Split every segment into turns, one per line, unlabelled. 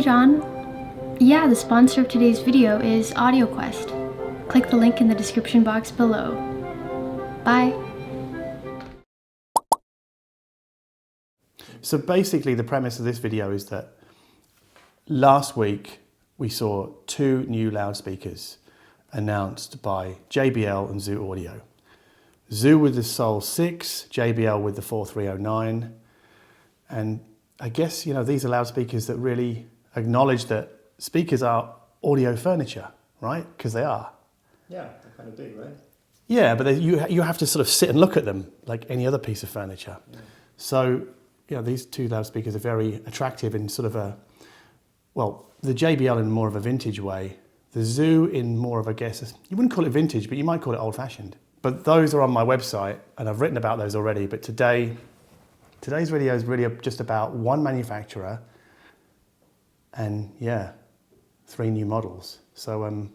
John. Yeah, the sponsor of today's video is AudioQuest. Click the link in the description box below. Bye.
So basically the premise of this video is that last week we saw two new loudspeakers announced by JBL and Zhuhai. Zhu with the Soul 6, JBL with the 4309. And I guess, these are loudspeakers that really acknowledge that speakers are audio furniture, right? Because they are.
Yeah, they're kind of big, right?
Yeah, but you have to sort of sit and look at them like any other piece of furniture. Yeah. So, these two loudspeakers are very attractive in sort of the JBL in more of a vintage way. The Zhu in more of, you wouldn't call it vintage, but you might call it old-fashioned. But those are on my website, and I've written about those already. But today's video is really just about one manufacturer and, three new models. So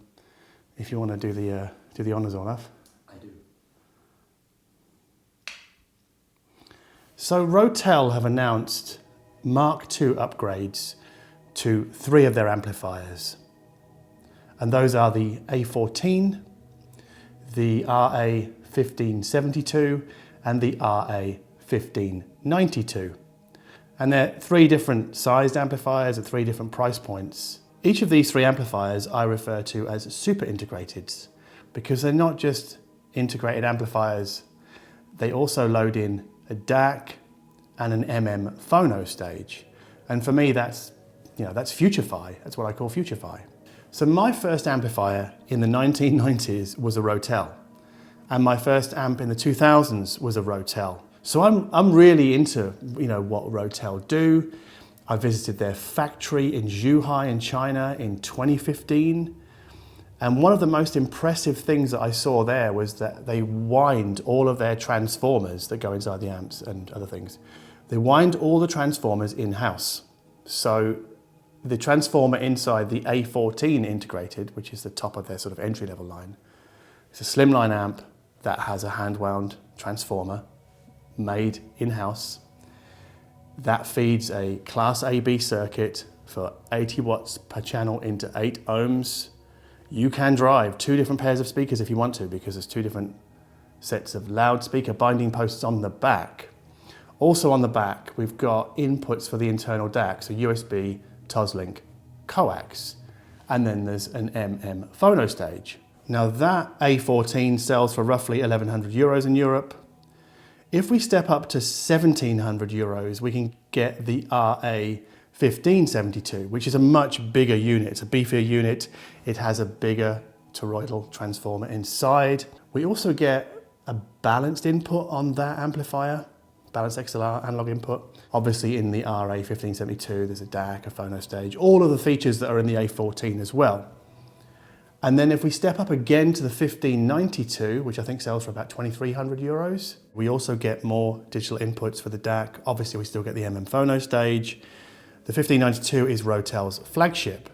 if you want to do the honours, Olaf.
I do.
So Rotel have announced Mark II upgrades to three of their amplifiers. And those are the A14, the RA1572 and the RA1592. And they're three different sized amplifiers at three different price points. Each of these three amplifiers I refer to as super integrated because they're not just integrated amplifiers, they also load in a DAC and an MM phono stage. And for me that's future-fi, that's what I call future-fi. So my first amplifier in the 1990s was a Rotel, and my first amp in the 2000s was a Rotel. So I'm really into what Rotel do. I visited their factory in Zhuhai in China in 2015, and one of the most impressive things that I saw there was that they wind all of their transformers that go inside the amps and other things. They wind all the transformers in-house. So the transformer inside the A14 integrated, which is the top of their sort of entry-level line, it's a slimline amp that has a hand-wound transformer made in-house that feeds a Class AB circuit for 80 watts per channel into 8 ohms. You can drive two different pairs of speakers if you want to, because there's two different sets of loudspeaker binding posts on the back. Also on the back, we've got inputs for the internal DAC, so USB, Toslink, coax, and then there's an MM phono stage. Now that A14 sells for roughly 1,100 euros in Europe. If we step up to 1,700 euros, we can get the RA1572, which is a much bigger unit. It's a beefier unit. It has a bigger toroidal transformer inside. We also get a balanced input on that amplifier, balanced XLR analog input. Obviously in the RA1572, there's a DAC, a phono stage, all of the features that are in the A14 as well. And then if we step up again to the 1592, which I think sells for about 2,300 euros, we also get more digital inputs for the DAC. Obviously we still get the MM phono stage. The 1592 is Rotel's flagship.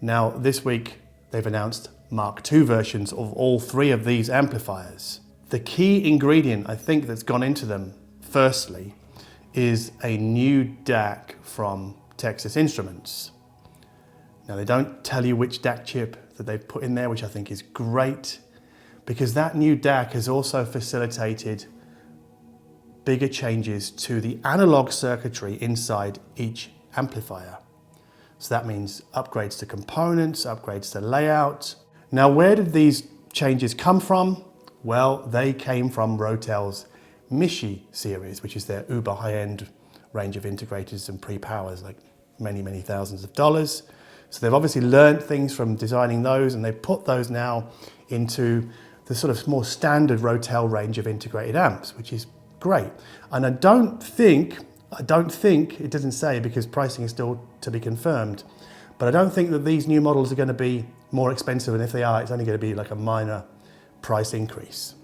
Now this week they've announced Mark II versions of all three of these amplifiers. The key ingredient I think that's gone into them, firstly, is a new DAC from Texas Instruments. Now they don't tell you which DAC chip that they've put in there, which I think is great, because that new DAC has also facilitated bigger changes to the analog circuitry inside each amplifier. So that means upgrades to components, upgrades to layout. Now where did these changes come from? Well, they came from Rotel's MKII series, which is their uber high-end range of integrators and pre-powers, like many, many thousands of dollars. So they've obviously learned things from designing those, and they've put those now into the sort of more standard Rotel range of integrated amps, which is great. And I don't think, it doesn't say because pricing is still to be confirmed, but I don't think that these new models are going to be more expensive, and if they are, it's only going to be like a minor price increase.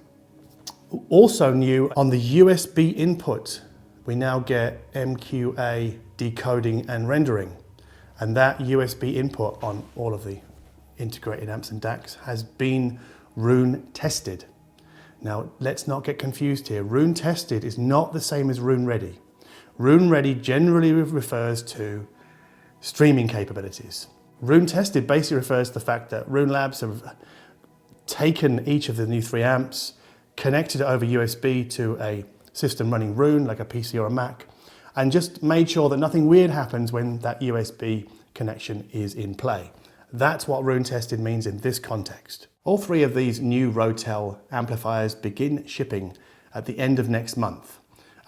Also new on the USB input, we now get MQA decoding and rendering. And that USB input on all of the integrated amps and DACs has been Roon Tested. Now, let's not get confused here. Roon Tested is not the same as Roon Ready. Roon Ready generally refers to streaming capabilities. Roon Tested basically refers to the fact that Roon Labs have taken each of the new 3 amps, connected it over USB to a system running Roon, like a PC or a Mac, and just made sure that nothing weird happens when that USB connection is in play. That's what Roon Tested means in this context. All 3 of these new Rotel amplifiers begin shipping at the end of next month.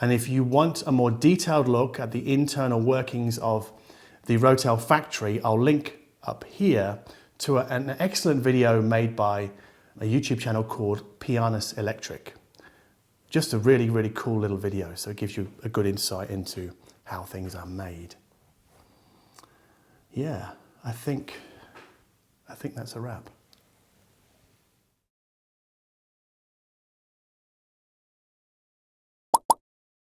And if you want a more detailed look at the internal workings of the Rotel factory, I'll link up here to an excellent video made by a YouTube channel called Pianus Electric. Just a really, really cool little video, so it gives you a good insight into how things are made. Yeah, I think that's a wrap.